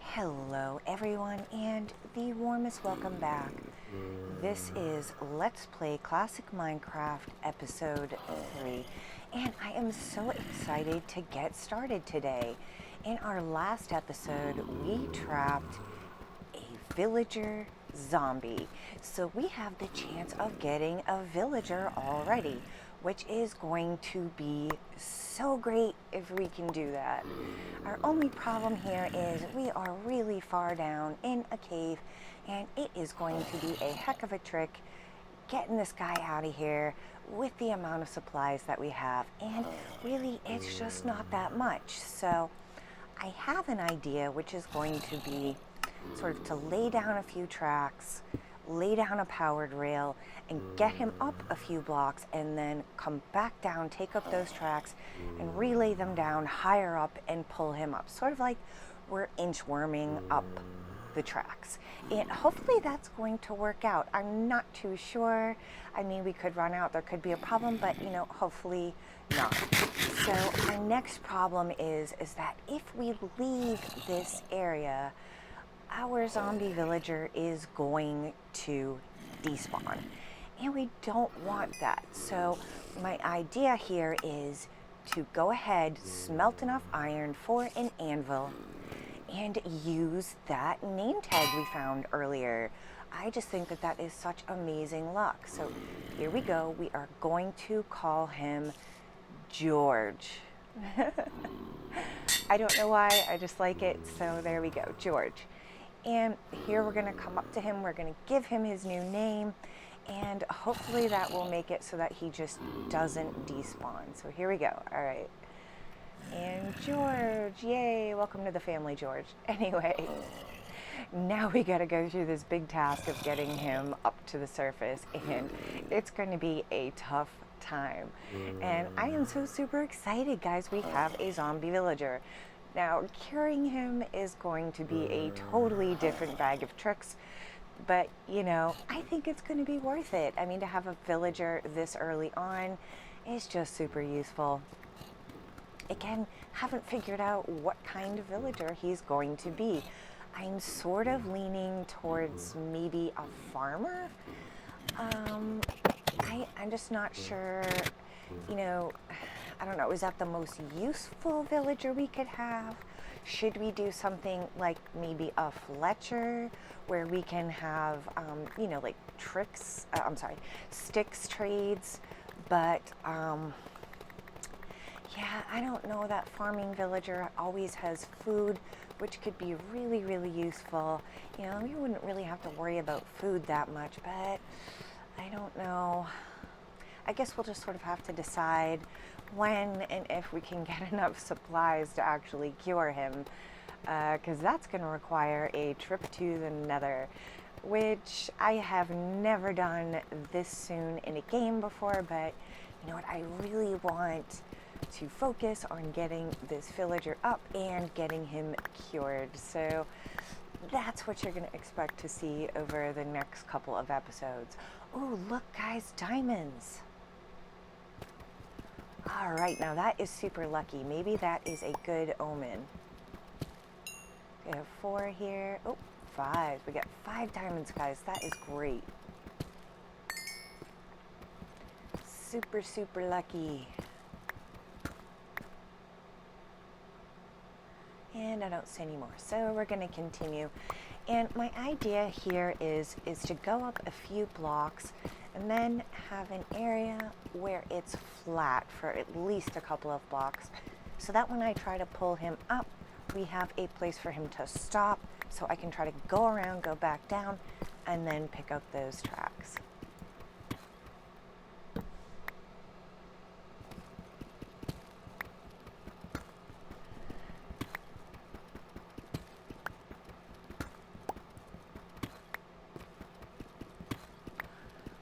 Hello everyone and the warmest welcome back. This is Let's Play Classic Minecraft episode 3 and I am so excited to get started today. In our last episode we trapped a villager zombie. So we have the chance of getting a villager already, which is going to be so great if we can do that. Our only problem here is we are really far down in a cave and it is going to be a heck of a trick getting this guy out of here with the amount of supplies that we have, and really it's just not that much. So I have an idea, which is going to be sort of to lay down a few tracks, lay down a powered rail, and get him up a few blocks, and then come back down, take up those tracks, and relay them down higher up and pull him up. Sort of like we're inchworming up the tracks. And hopefully that's going to work out. I'm not too sure. I mean, we could run out, there could be a problem, but hopefully not. So our next problem is that if we leave this area, our zombie villager is going to despawn, and we don't want that. So my idea here is to go ahead, smelt enough iron for an anvil, and use that name tag we found earlier. I just think that that is such amazing luck. So here we go. We are going to call him George. I don't know why, I just like it. So there we go, George. And here we're going to come up to him, we're going to give him his new name, and hopefully that will make it so that he just doesn't despawn. So here we go. All right. And George, yay, welcome to the family, George. Anyway, now we got to go through this big task of getting him up to the surface, and it's going to be a tough time. And I am so super excited, guys. We have a zombie villager. Now, curing him is going to be a totally different bag of tricks, but I think it's going to be worth it. I mean, to have a villager this early on is just super useful. Again, haven't figured out what kind of villager he's going to be. I'm sort of leaning towards maybe a farmer. I'm just not sure, I don't know, is that the most useful villager we could have? Should we do something like maybe a Fletcher, where we can have, like sticks trades, but, yeah, I don't know, that farming villager always has food, which could be really, really useful. We wouldn't really have to worry about food that much, but I don't know. I guess we'll just sort of have to decide when and if we can get enough supplies to actually cure him, because that's going to require a trip to the Nether, which I have never done this soon in a game before. But you know what, I really want to focus on getting this villager up and getting him cured. So that's what you're going to expect to see over the next couple of episodes. Oh, look guys, diamonds. All right, now that is super lucky. Maybe that is a good omen. We have 4 here. Oh, 5. We got 5 diamonds, guys. That is great. Super, super lucky. And I don't see any more, so we're going to continue. And my idea here is to go up a few blocks and then have an area where it's flat for at least a couple of blocks, so that when I try to pull him up, we have a place for him to stop, so I can try to go around, go back down, and then pick up those tracks.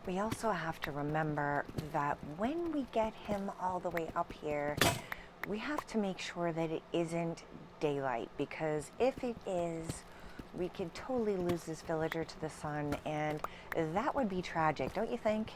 We also have to remember that when we get him all the way up here, we have to make sure that it isn't daylight, because if it is, we could totally lose this villager to the sun, and that would be tragic, don't you think?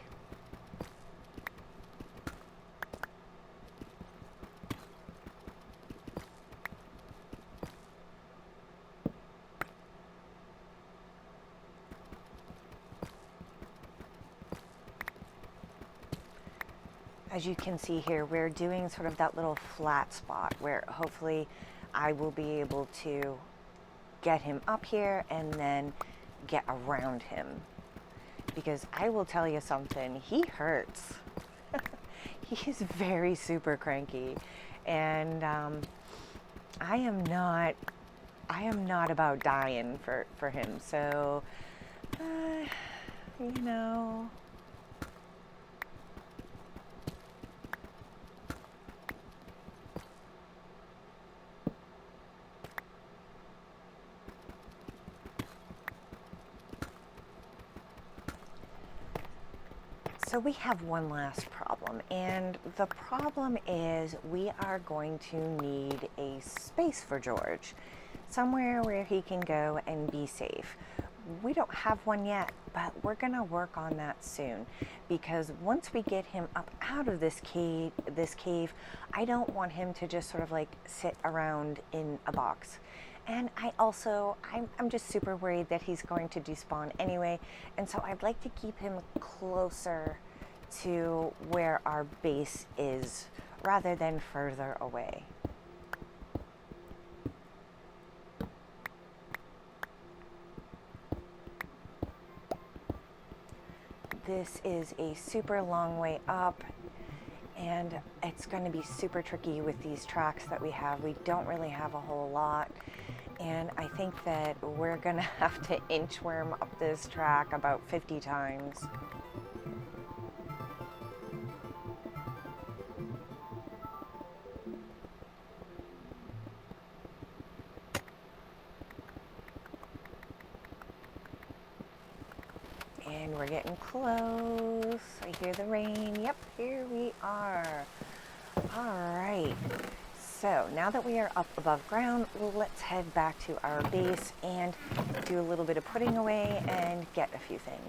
As you can see here, we're doing sort of that little flat spot where hopefully I will be able to get him up here and then get around him. Because I will tell you something, he hurts. He's very super cranky. And I am not about dying for him. So, you know. So we have one last problem, and the problem is we are going to need a space for George, somewhere where he can go and be safe. We don't have one yet, but we're going to work on that soon, because once we get him up out of this cave, I don't want him to just sort of like sit around in a box. And I'm just super worried that he's going to despawn anyway. And so I'd like to keep him closer to where our base is rather than further away. This is a super long way up, and it's going to be super tricky with these tracks that we have. We don't really have a whole lot. And I think that we're gonna have to inchworm up this track about 50 times. And we're getting close. I hear the rain. Yep, here we are. All right. So now that we are up above ground, let's head back to our base and do a little bit of putting away and get a few things.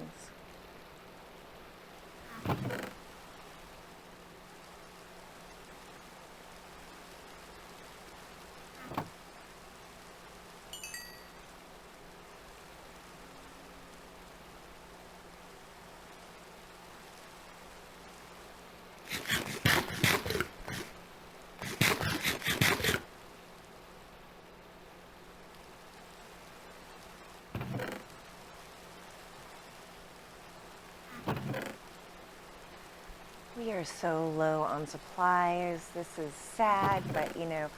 We are so low on supplies. This is sad, but you know,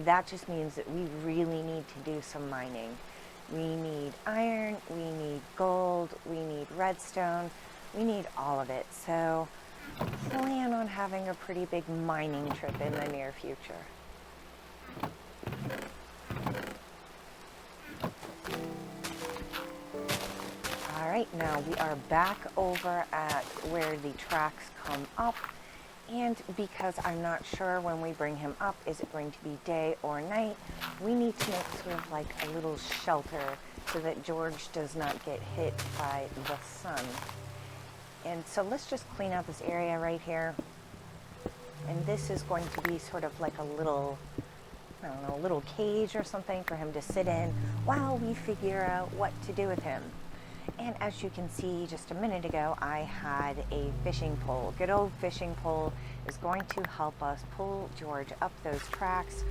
that just means that we really need to do some mining. We need iron, we need gold, we need redstone, we need all of it. So plan on having a pretty big mining trip in the near future. All right, now we are back over at where the tracks come up, and because I'm not sure when we bring him up, is it going to be day or night, we need to make sort of like a little shelter so that George does not get hit by the sun. And so let's just clean out this area right here, and this is going to be sort of like a little, I don't know, a little cage or something for him to sit in while we figure out what to do with him. And as you can see, just a minute ago, I had a fishing pole. Good old fishing pole is going to help us pull George up those tracks,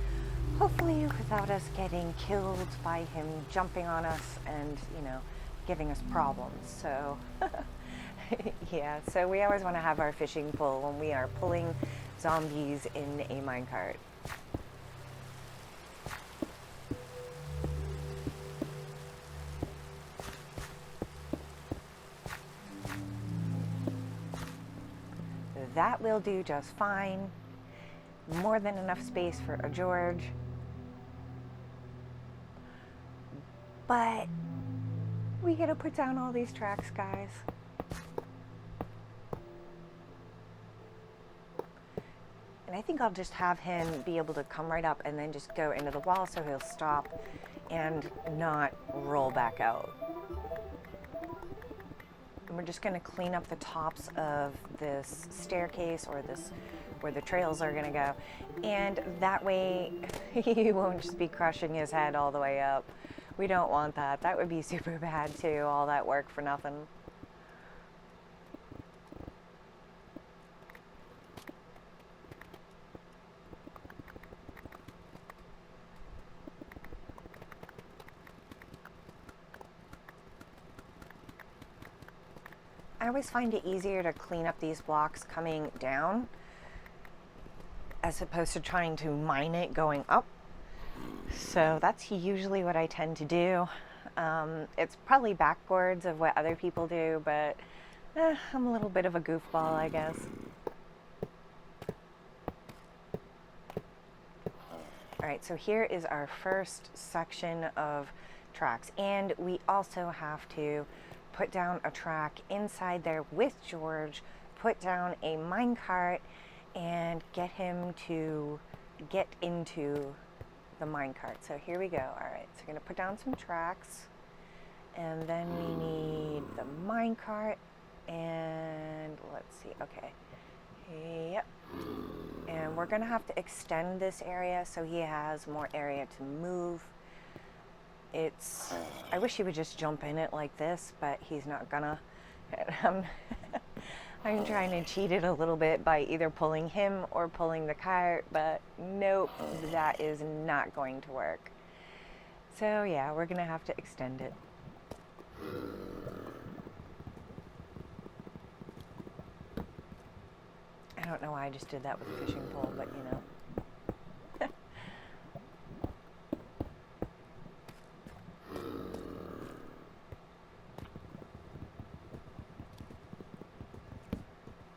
hopefully without us getting killed by him jumping on us and, you know, giving us problems. So, yeah, so we always want to have our fishing pole when we are pulling zombies in a minecart. That will do just fine. More than enough space for a George. But we gotta put down all these tracks, guys. And I think I'll just have him be able to come right up and then just go into the wall so he'll stop and not roll back out. And we're just going to clean up the tops of this staircase or this where the trails are going to go, and that way he won't just be crushing his head all the way up. We don't want that. That would be super bad too, all that work for nothing. I always find it easier to clean up these blocks coming down as opposed to trying to mine it going up. So that's usually what I tend to do. It's probably backwards of what other people do, but I'm a little bit of a goofball, I guess. All right, so here is our first section of tracks, and we also have to put down a track inside there with George, put down a minecart, and get him to get into the minecart. So here we go. All right, so we're gonna put down some tracks, and then we need the minecart, and let's see, okay. Yep. And we're gonna have to extend this area so he has more area to move. I wish he would just jump in it like this, but he's not gonna. I'm trying to cheat it a little bit by either pulling him or pulling the cart, but nope, that is not going to work. So yeah, we're gonna have to extend it. I don't know why I just did that with a fishing pole, but you know.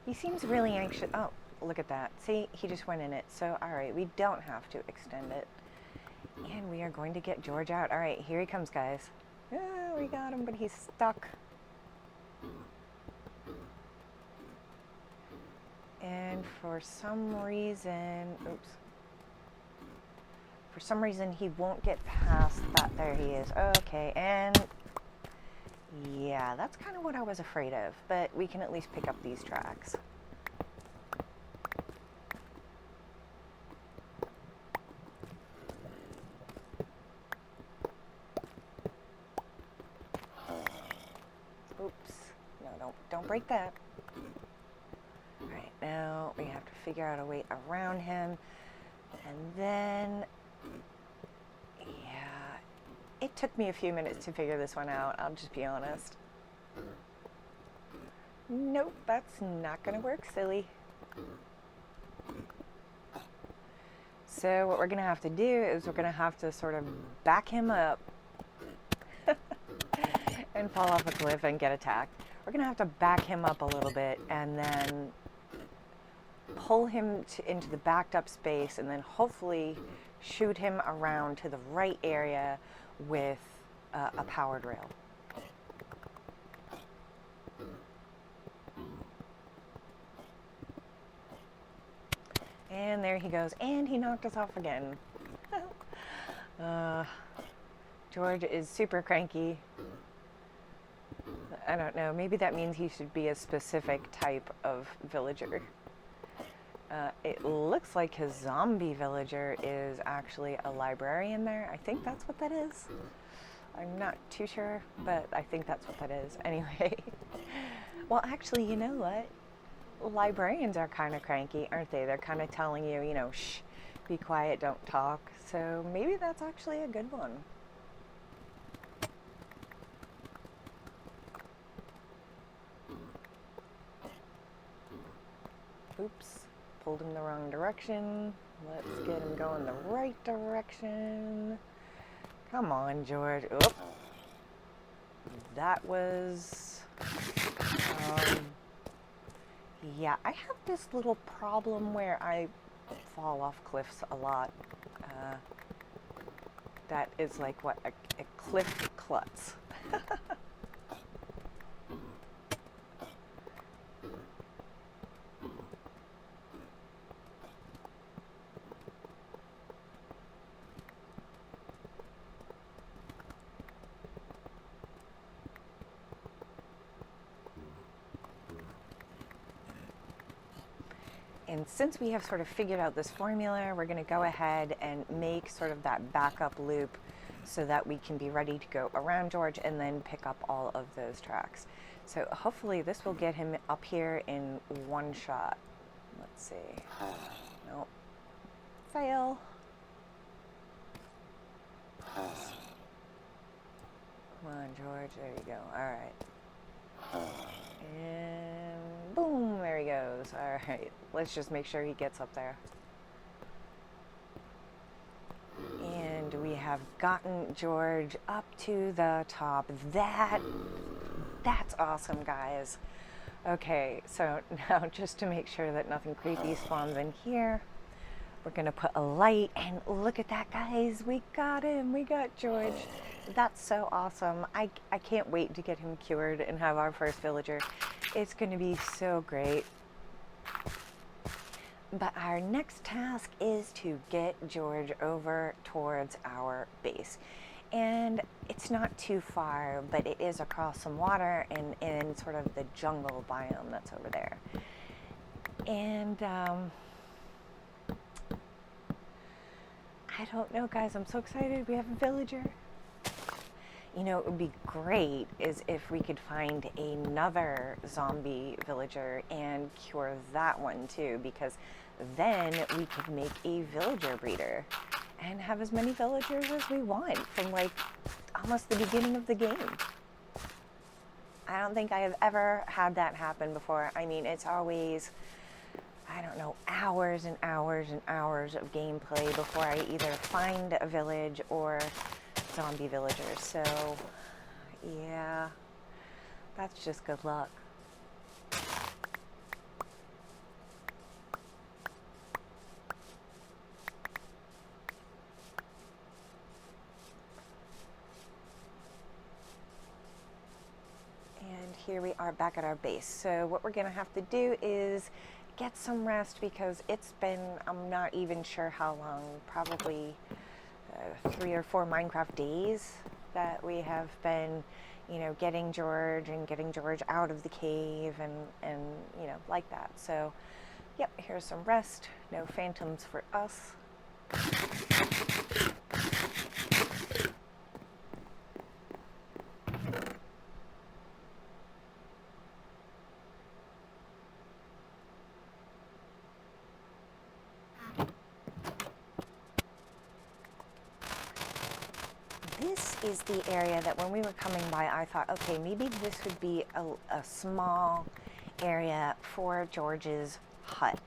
He seems really anxious. Oh, look at that. See, he just went in it. So, all right, we don't have to extend it. And we are going to get George out. All right, here he comes, guys. Oh, we got him, but he's stuck. And for some reason, oops. For some reason, he won't get past that. There he is. Okay, and yeah, that's kind of what I was afraid of, but we can at least pick up these tracks. Oops. No, don't break that. All right, now we have to figure out a way around him. And then, yeah, it took me a few minutes to figure this one out, I'll just be honest. Nope, that's not gonna work, silly. So what we're gonna have to do is we're gonna have to sort of back him up and fall off a cliff and get attacked. We're gonna have to back him up a little bit and then pull him into the backed up space and then hopefully shoot him around to the right area with a powered rail. And there he goes, and he knocked us off again. George is super cranky. I don't know, maybe that means he should be a specific type of villager. It looks like his zombie villager is actually a librarian there. I think that's what that is. I'm not too sure, but I think that's what that is. Anyway, well, actually, you know what? Librarians are kind of cranky, aren't they? They're kind of telling you, you know, shh, be quiet, don't talk. So maybe that's actually a good one. Oops, pulled him the wrong direction. Let's get him going the right direction. Come on, George. Oop. That was... yeah, I have this little problem where I fall off cliffs a lot. That is like, what, a cliff klutz. And since we have sort of figured out this formula, we're going to go ahead and make sort of that backup loop so that we can be ready to go around George and then pick up all of those tracks. So hopefully this will get him up here in one shot. Let's see. Nope. Fail. Come on, George. There you go. All right. And boom, there he goes. All right, let's just make sure he gets up there. And we have gotten George up to the top. That's awesome, guys. Okay, so now just to make sure that nothing creepy spawns in here, we're gonna put a light, and look at that, guys. We got him. We got George. That's so awesome. I can't wait to get him cured and have our first villager. It's gonna be so great. But our next task is to get George over towards our base. And it's not too far, but it is across some water and in sort of the jungle biome that's over there. And I don't know, guys. I'm so excited. We have a villager. You know, it would be great is if we could find another zombie villager and cure that one too, because then we could make a villager breeder and have as many villagers as we want from like almost the beginning of the game. I don't think I have ever had that happen before. I mean, it's always, I don't know, hours and hours and hours of gameplay before I either find a village or zombie villagers. So yeah, that's just good luck. And here we are back at our base. So what we're gonna have to do is get some rest, because it's been, I'm not even sure how long, probably 3 or 4 Minecraft days that we have been, you know, getting George out of the cave and you know, like that. So yep, here's some rest. No phantoms for us. This is the area that when we were coming by, I thought, okay, maybe this would be a small area for George's hut.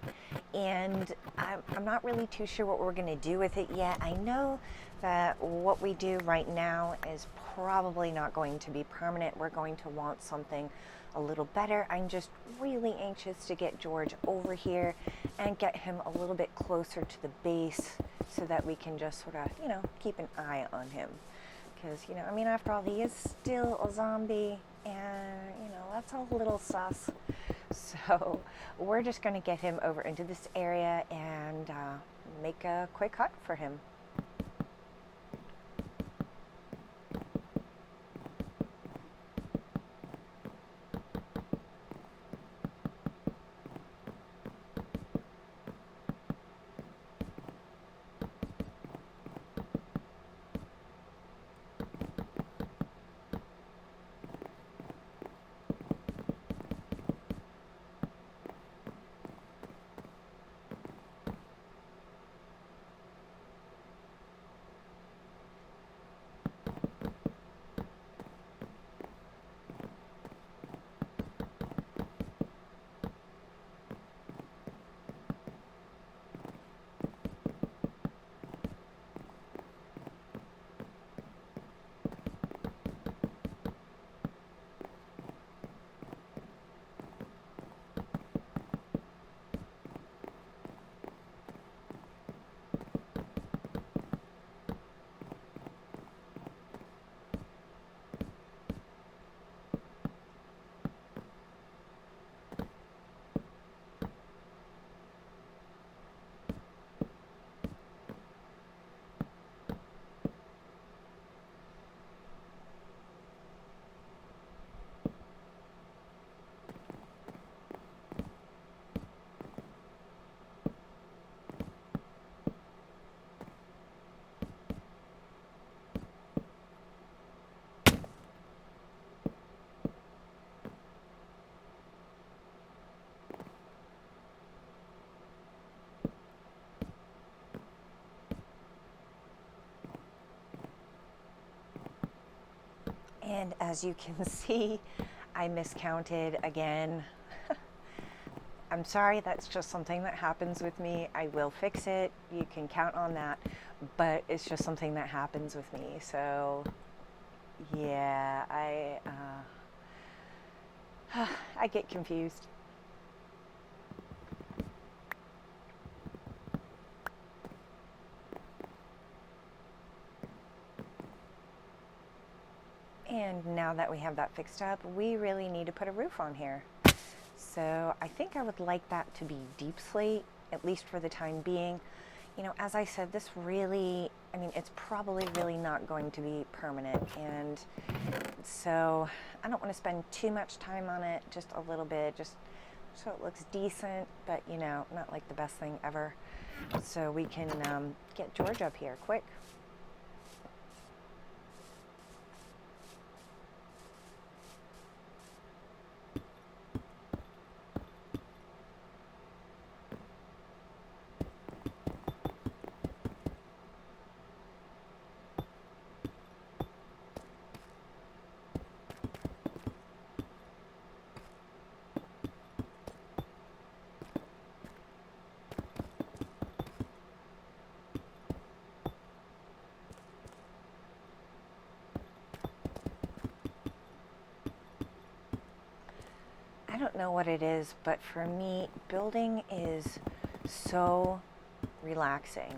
And I'm not really too sure what we're going to do with it yet. I know that what we do right now is probably not going to be permanent. We're going to want something a little better. I'm just really anxious to get George over here and get him a little bit closer to the base so that we can just sort of, you know, keep an eye on him. Because, you know, I mean, after all, he is still a zombie, and, you know, that's a little sus. So we're just going to get him over into this area and make a quick hut for him. And as you can see, I miscounted again. I'm sorry, that's just something that happens with me. I will fix it. You can count on that. But it's just something that happens with me. So, yeah, I get confused. And now that we have that fixed up, we really need to put a roof on here. So I think I would like that to be deep slate, at least for the time being. You know, as I said, this really, I mean, it's probably really not going to be permanent. And so I don't want to spend too much time on it, just a little bit, just so it looks decent, but you know, not like the best thing ever. So we can get George up here quick. I don't know what it is, but for me, building is so relaxing.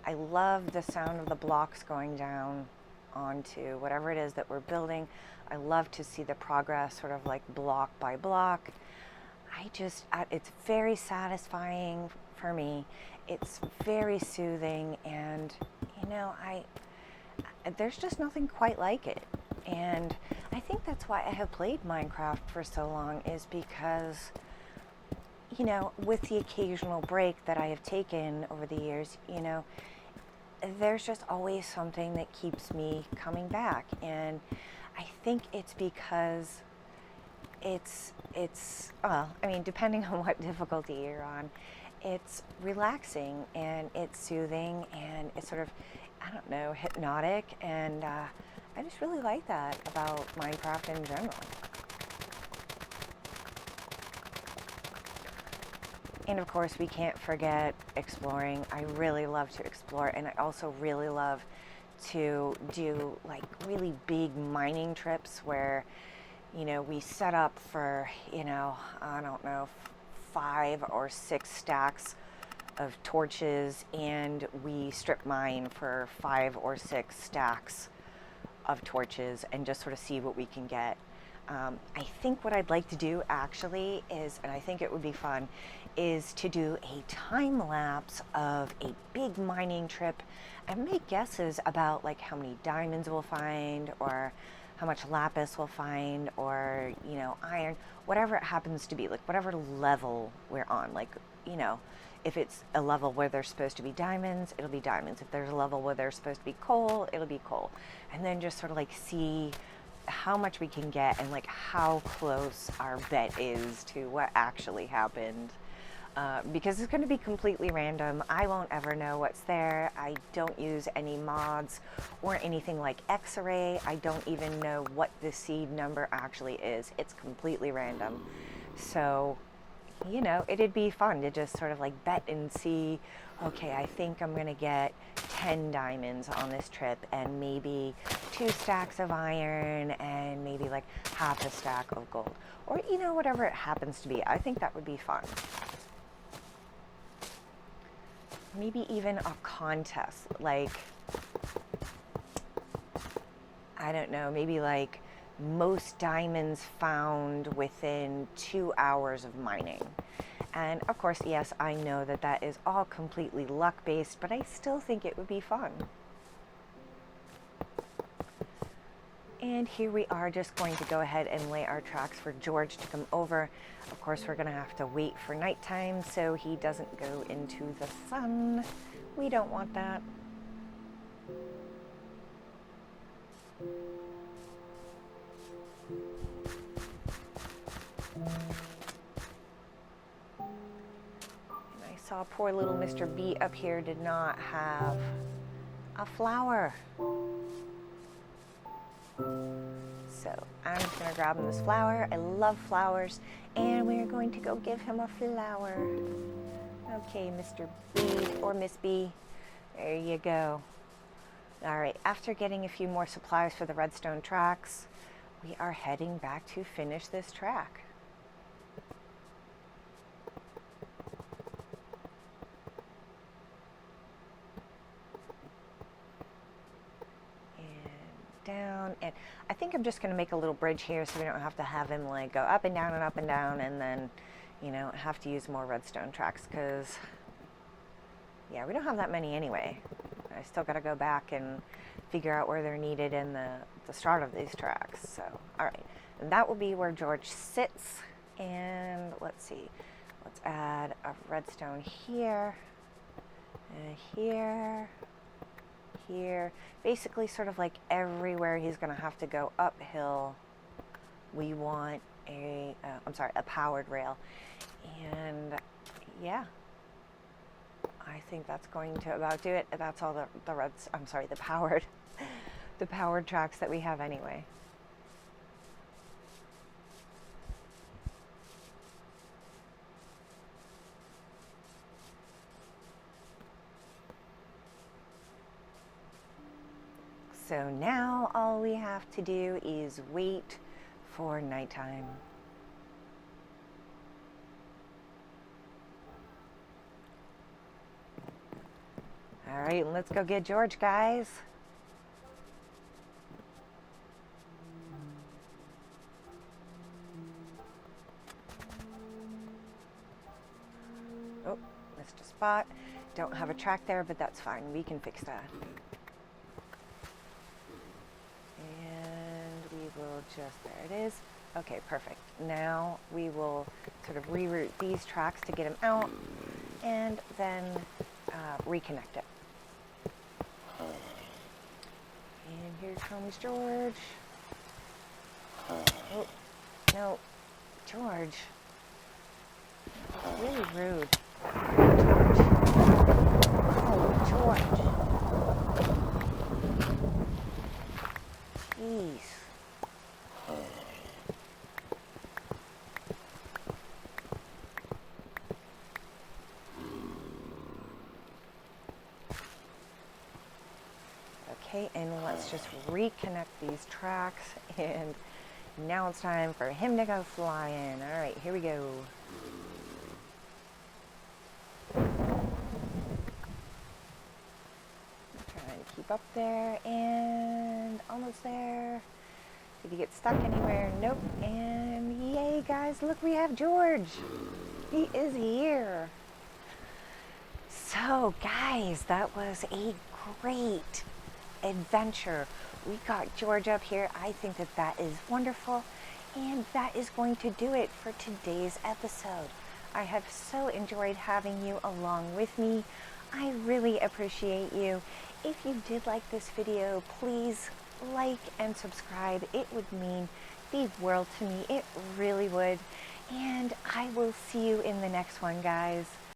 I love the sound of the blocks going down onto whatever it is that we're building. I love to see the progress sort of like block by block. It's very satisfying for me. It's very soothing, and you know, there's just nothing quite like it. And I think that's why I have played Minecraft for so long, is because, you know, with the occasional break that I have taken over the years, you know, there's just always something that keeps me coming back. And I think it's because well, I mean, depending on what difficulty you're on, it's relaxing and it's soothing and it's sort of, I don't know, hypnotic. And I just really like that about Minecraft in general. And of course, we can't forget exploring. I really love to explore, and I also really love to do like really big mining trips where, you know, we set up for, you know, I don't know, 5 or 6 stacks of torches, and we strip mine for 5 or 6 stacks of torches and just sort of see what we can get. I think what I'd like to do actually is, and I think it would be fun, is to do a time lapse of a big mining trip and make guesses about like how many diamonds we'll find, or how much lapis we'll find, or, you know, iron, whatever it happens to be, like whatever level we're on. Like, you know, if it's a level where there's supposed to be diamonds, it'll be diamonds. If there's a level where there's supposed to be coal, it'll be coal. And then just sort of like see how much we can get and like how close our bet is to what actually happened. Because it's going to be completely random. I won't ever know what's there. I don't use any mods or anything like X-ray. I don't even know what the seed number actually is. It's completely random. So, you know, it'd be fun to just sort of like bet and see, okay, I think I'm going to get 10 diamonds on this trip, and maybe 2 stacks of iron, and maybe like half a stack of gold, or, you know, whatever it happens to be. I think that would be fun. Maybe even a contest, like, I don't know, maybe like most diamonds found within 2 hours of mining. And of course, yes, I know that that is all completely luck-based, but I still think it would be fun. And here we are just going to go ahead and lay our tracks for George to come over. Of course, we're going to have to wait for nighttime so he doesn't go into the sun. We don't want that. And I saw poor little Mr. B up here did not have a flower. So I'm just going to grab him this flower. I love flowers. And we are going to go give him a flower. Okay, Mr. B or Miss B. There you go. All right, after getting a few more supplies for the redstone tracks, we are heading back to finish this track. Down, and I think I'm just going to make a little bridge here so we don't have to have him like go up and down and then, you know, have to use more redstone tracks, because yeah, we don't have that many anyway. I still got to go back and figure out where they're needed in the start of these tracks. So all right, and that will be where George sits. And let's see, let's add a redstone here and here, here, basically sort of like everywhere he's going to have to go uphill, we want a powered rail. And yeah, I think that's going to about do it. That's all the powered tracks that we have anyway. So now all we have to do is wait for nighttime. All right, let's go get George, guys. Oh, missed a spot. Don't have a track there, but that's fine. We can fix that. There it is. Okay, perfect. Now we will sort of reroute these tracks to get them out and then reconnect it. And here comes George. Oh, no, George. That's really rude. George. Oh, George. Jeez. Okay, and let's just reconnect these tracks, and now it's time for him to go flying. All right, here we go. Trying to keep up there, and almost there. Did he get stuck anywhere? Nope. And yay, guys, look, we have George. He is here. So, guys, that was a great adventure. We got George up here. I think that is wonderful, and that is going to do it for today's episode. I have so enjoyed having you along with me. I really appreciate you. If you did like this video, please like and subscribe. It would mean the world to me. It really would. And I will see you in the next one, guys.